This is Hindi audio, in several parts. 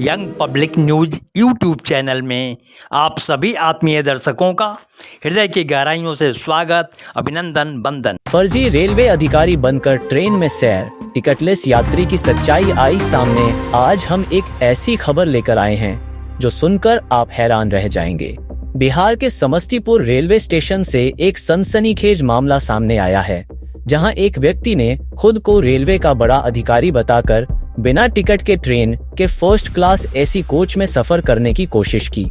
Young public news YouTube channel में आप सभी आत्मीय दर्शकों का हृदय की गहराइयों से स्वागत, अभिनंदन, वंदन। फर्जी रेलवे अधिकारी बनकर ट्रेन में सैर, टिकटलेस यात्री की सच्चाई आई सामने। आज हम एक ऐसी खबर लेकर आए हैं जो सुनकर आप हैरान रह जाएंगे। बिहार के समस्तीपुर रेलवे स्टेशन से एक सनसनीखेज मामला सामने आया है, जहां एक व्यक्ति ने खुद को रेलवे का बड़ा अधिकारी बताकर बिना टिकट के ट्रेन के फर्स्ट क्लास एसी कोच में सफर करने की कोशिश की,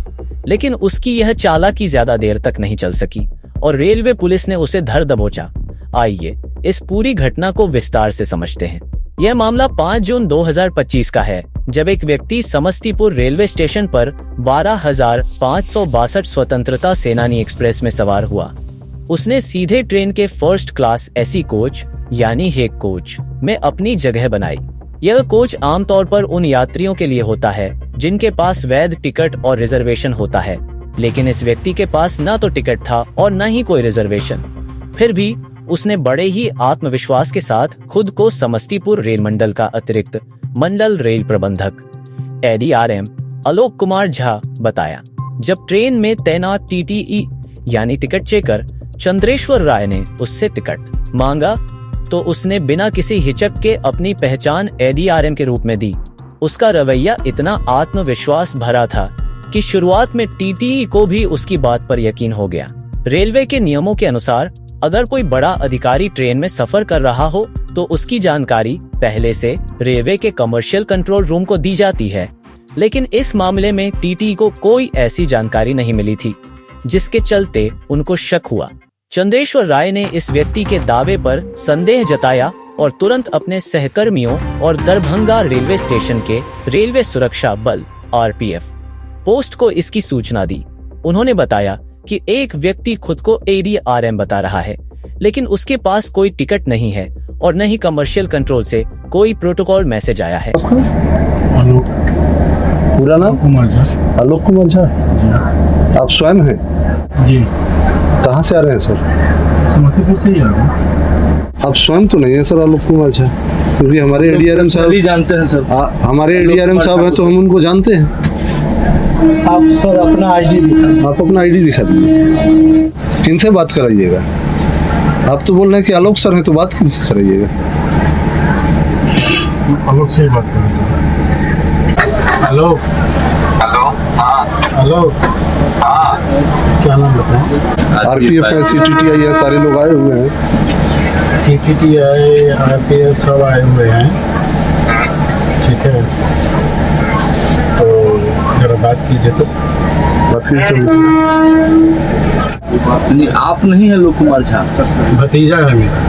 लेकिन उसकी यह चालाकी ज्यादा देर तक नहीं चल सकी और रेलवे पुलिस ने उसे धर दबोचा। आइए इस पूरी घटना को विस्तार से समझते हैं। यह मामला 5 जून 2025 का है, जब एक व्यक्ति समस्तीपुर रेलवे स्टेशन पर 12,562 स्वतंत्रता सेनानी एक्सप्रेस में सवार हुआ। उसने सीधे ट्रेन के फर्स्ट क्लास एसी कोच यानी हेक कोच में अपनी जगह बनाई। यह कोच आमतौर पर उन यात्रियों के लिए होता है जिनके पास वैध टिकट और रिजर्वेशन होता है, लेकिन इस व्यक्ति के पास न तो टिकट था और न ही कोई रिजर्वेशन। फिर भी उसने बड़े ही आत्मविश्वास के साथ खुद को समस्तीपुर रेल मंडल का अतिरिक्त मंडल रेल प्रबंधक ADRM आलोक कुमार झा बताया। जब ट्रेन में तैनात TTE यानी टिकट चेकर चंद्रेश्वर राय ने उससे टिकट मांगा तो उसने बिना किसी हिचक के अपनी पहचान ADRM के रूप में दी। उसका रवैया इतना आत्मविश्वास भरा था कि शुरुआत में TTE को भी उसकी बात पर यकीन हो गया। रेलवे के नियमों के अनुसार अगर कोई बड़ा अधिकारी ट्रेन में सफर कर रहा हो तो उसकी जानकारी पहले से रेलवे के कमर्शियल कंट्रोल रूम को दी जाती है, लेकिन इस मामले में TTE को कोई ऐसी जानकारी नहीं मिली थी, जिसके चलते उनको शक हुआ। चंद्रेश्वर राय ने इस व्यक्ति के दावे पर संदेह जताया और तुरंत अपने सहकर्मियों और दरभंगा रेलवे स्टेशन के रेलवे सुरक्षा बल RPF पोस्ट को इसकी सूचना दी। उन्होंने बताया कि एक व्यक्ति खुद को ADRM बता रहा है, लेकिन उसके पास कोई टिकट नहीं है और न ही कमर्शियल कंट्रोल से कोई प्रोटोकॉल मैसेज आया है। आलोक, पूरा नाम कुमार झा। आलोक कुमार झा। आप स्वयं हैं? जी, कहाँ से आ रहे हैं सर? समस्तीपुर से ही आ रहा हूँ। आप स्वयं तो नहीं है सर आलोक कुमार झा, क्योंकि हमारे ADRM साहब जानते हैं सर। हमारे ADRM साहब हैं तो हम उनको जानते हैं। आप सर अपना आईडी दिखा। आप अपना आईडी दिखा दीजिए। किनसे बात कराइएगा? आप तो बोल रहे हैं कि आलोक सर हैं, तो बात किनसे कराइएगा? आलोक से ही बात करें। हेलो हेलो, हाँ हेलो, हाँ, क्या नाम बताएं? RPF है, CTTI है, सारे लोग आए हुए हैं। CTTI RPS सब आए हुए हैं। ठीक है, तो जरा बात कीजिए। तो आप नहीं है आलोक कुमार झा? भतीजा है मेरा।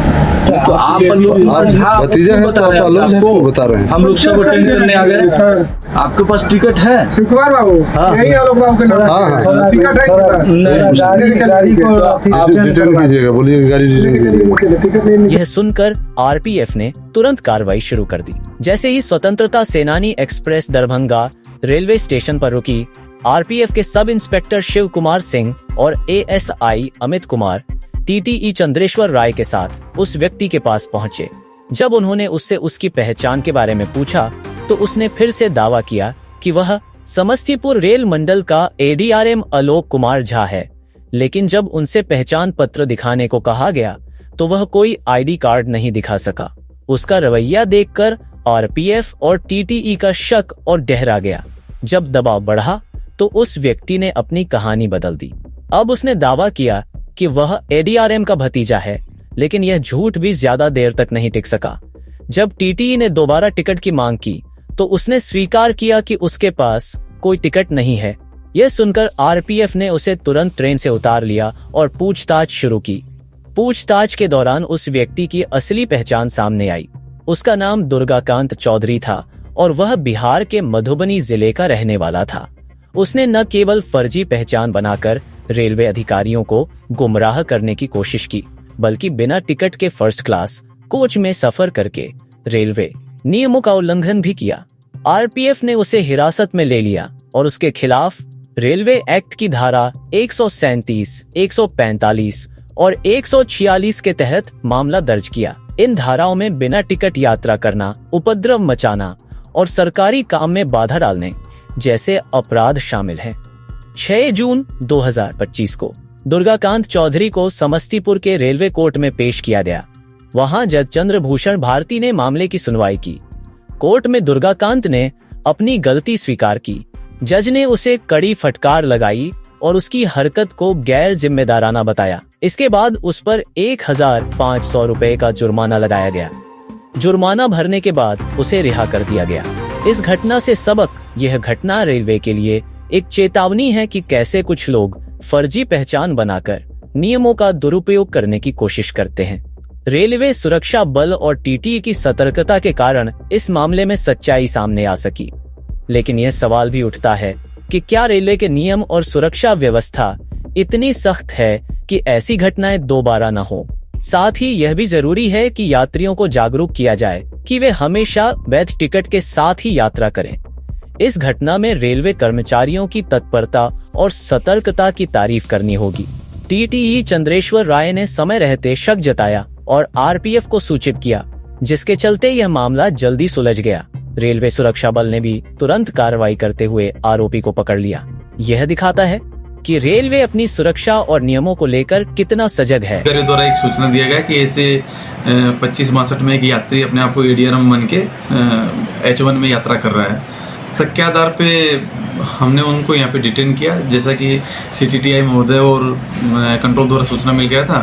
तो आप आलोक कुमार झा भतीजा है तो आप आलोक झा को बता रहे हैं। हम लोग सब अटेंड करने आ गए। आपके पास टिकट है? सुकुमार बाबू, यही आलोक बाबू के नाम। हाँ, टिकट है। आप रिटर्न कीजिएगा, बोलिए गाड़ी रिटर्न कीजिएगा। यह सुनकर RPF ने तुरंत कार्रवाई शुरू कर दी। जैसे ही स्वतंत्रता सेनानी एक्सप्रेस दरभंगा रेलवे स्टेशन पर रुकी, RPF के सब इंस्पेक्टर शिव कुमार सिंह और ASI अमित कुमार TTE चंद्रेश्वर राय के साथ उस व्यक्ति के पास पहुंचे। जब उन्होंने उससे उसकी पहचान के बारे में पूछा तो उसने फिर से दावा किया कि वह समस्तीपुर रेल मंडल का ADRM आलोक कुमार झा है, लेकिन जब उनसे पहचान पत्र दिखाने को कहा गया तो वह कोई ID कार्ड नहीं दिखा सका। उसका रवैया देखकर RPF और TTE का शक और गहरा गया। जब दबाव बढ़ा तो उस व्यक्ति ने अपनी कहानी बदल दी। अब उसने दावा किया कि वह ADRM का भतीजा है, लेकिन यह झूठ भी ज्यादा देर तक नहीं टिक सका। जब TTE ने दोबारा टिकट की मांग की तो उसने स्वीकार किया कि उसके पास कोई टिकट नहीं है। यह सुनकर RPF ने उसे तुरंत ट्रेन से उतार लिया और पूछताछ शुरू की। पूछताछ के दौरान उस व्यक्ति की असली पहचान सामने आई। उसका नाम दुर्गाकांत चौधरी था और वह बिहार के मधुबनी जिले का रहने वाला था। उसने न केवल फर्जी पहचान बनाकर रेलवे अधिकारियों को गुमराह करने की कोशिश की, बल्कि बिना टिकट के फर्स्ट क्लास कोच में सफर करके रेलवे नियमों का उल्लंघन भी किया। RPF ने उसे हिरासत में ले लिया और उसके खिलाफ रेलवे एक्ट की धारा 137, 145 और 146 के तहत मामला दर्ज किया। इन धाराओं में बिना टिकट यात्रा करना, उपद्रव मचाना और सरकारी काम में बाधा डालने जैसे अपराध शामिल हैं। 6 जून 2025 को दुर्गाकांत चौधरी को समस्तीपुर के रेलवे कोर्ट में पेश किया गया। वहां जज चंद्रभूषण भारती ने मामले की सुनवाई की। कोर्ट में दुर्गाकांत ने अपनी गलती स्वीकार की। जज ने उसे कड़ी फटकार लगाई और उसकी हरकत को गैर जिम्मेदाराना बताया। इसके बाद उस पर 1500 रुपए का जुर्माना लगाया गया। जुर्माना भरने के बाद उसे रिहा कर दिया गया। इस घटना से सबक, यह घटना रेलवे के लिए एक चेतावनी है कि कैसे कुछ लोग फर्जी पहचान बनाकर नियमों का दुरुपयोग करने की कोशिश करते हैं। रेलवे सुरक्षा बल और टीटीई की सतर्कता के कारण इस मामले में सच्चाई सामने आ सकी। लेकिन यह सवाल भी उठता है कि क्या रेलवे के नियम और सुरक्षा व्यवस्था इतनी सख्त है कि ऐसी घटनाएं दोबारा न हो। साथ ही यह भी जरूरी है कि यात्रियों को जागरूक किया जाए कि वे हमेशा वैध टिकट के साथ ही यात्रा करें। इस घटना में रेलवे कर्मचारियों की तत्परता और सतर्कता की तारीफ करनी होगी। टीटीई चंद्रेश्वर राय ने समय रहते शक जताया और आरपीएफ को सूचित किया, जिसके चलते यह मामला जल्दी सुलझ गया। रेलवे सुरक्षा बल ने भी तुरंत कार्रवाई करते हुए आरोपी को पकड़ लिया। यह दिखाता है कि रेलवे अपनी सुरक्षा और नियमों को लेकर कितना सजग है। रेलवे द्वारा एक सूचना दिया गया कि ऐसे 2562 में एक यात्री अपने आप को एडीआरएम बन के H1 में यात्रा कर रहा है। शक के आधार पे हमने उनको यहाँ पे डिटेन किया, जैसा कि सीटीटीआई महोदय और कंट्रोल द्वारा सूचना मिल गया था,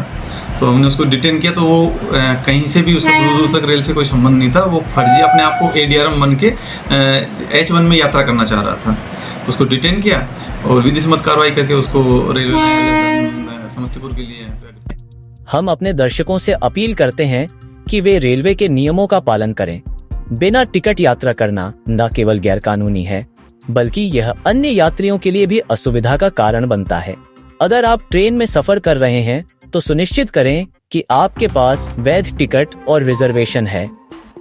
तो हमने उसको डिटेन किया। तो वो कहीं से भी उसका दूर दूर तक रेल से कोई संबंध नहीं था। वो फर्जी अपने आप को एडीआरएम बन के H1 में यात्रा करना चाह रहा था। उसको डिटेन किया और विधि सम्मत कार्रवाई करके उसको रेलवे समस्तीपुर के लिए। हम अपने दर्शकों से अपील करते हैं कि वे रेलवे के नियमों का पालन करें। बिना टिकट यात्रा करना न केवल गैरकानूनी है, बल्कि यह अन्य यात्रियों के लिए भी असुविधा का कारण बनता है। अगर आप ट्रेन में सफर कर रहे हैं तो सुनिश्चित करें कि आपके पास वैध टिकट और रिजर्वेशन है।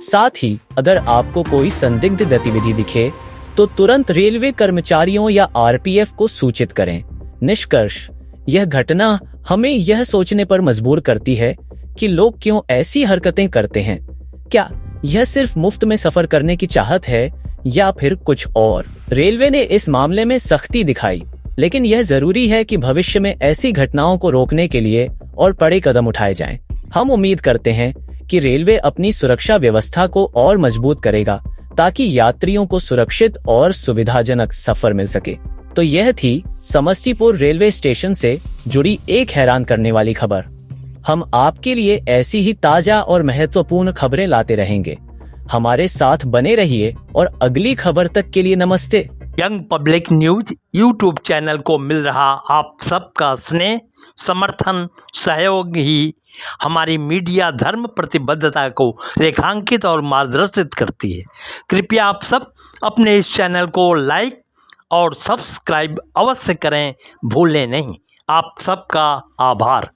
साथ ही अगर आपको कोई संदिग्ध गतिविधि दिखे तो तुरंत रेलवे कर्मचारियों या आरपीएफ को सूचित करें। निष्कर्ष, यह घटना हमें यह सोचने पर मजबूर करती है कि लोग क्यों ऐसी हरकतें करते हैं। क्या यह सिर्फ मुफ्त में सफर करने की चाहत है या फिर कुछ और? रेलवे ने इस मामले में सख्ती दिखाई, लेकिन यह जरूरी है कि भविष्य में ऐसी घटनाओं को रोकने के लिए और बड़े कदम उठाए जाएं। हम उम्मीद करते हैं कि रेलवे अपनी सुरक्षा व्यवस्था को और मजबूत करेगा ताकि यात्रियों को सुरक्षित और सुविधाजनक सफर मिल सके। तो यह थी समस्तीपुर रेलवे स्टेशन से जुड़ी एक हैरान करने वाली खबर। हम आपके लिए ऐसी ही ताजा और महत्वपूर्ण खबरें लाते रहेंगे। हमारे साथ बने रहिए और अगली खबर तक के लिए नमस्ते। Young public news YouTube channel को मिल रहा आप सबका स्नेह, समर्थन, सहयोग ही हमारी मीडिया धर्म प्रतिबद्धता को रेखांकित और मार्गदर्शित करती है। कृपया आप सब अपने इस चैनल को लाइक और सब्सक्राइब अवश्य करें, भूलें नहीं। आप सबका आभार।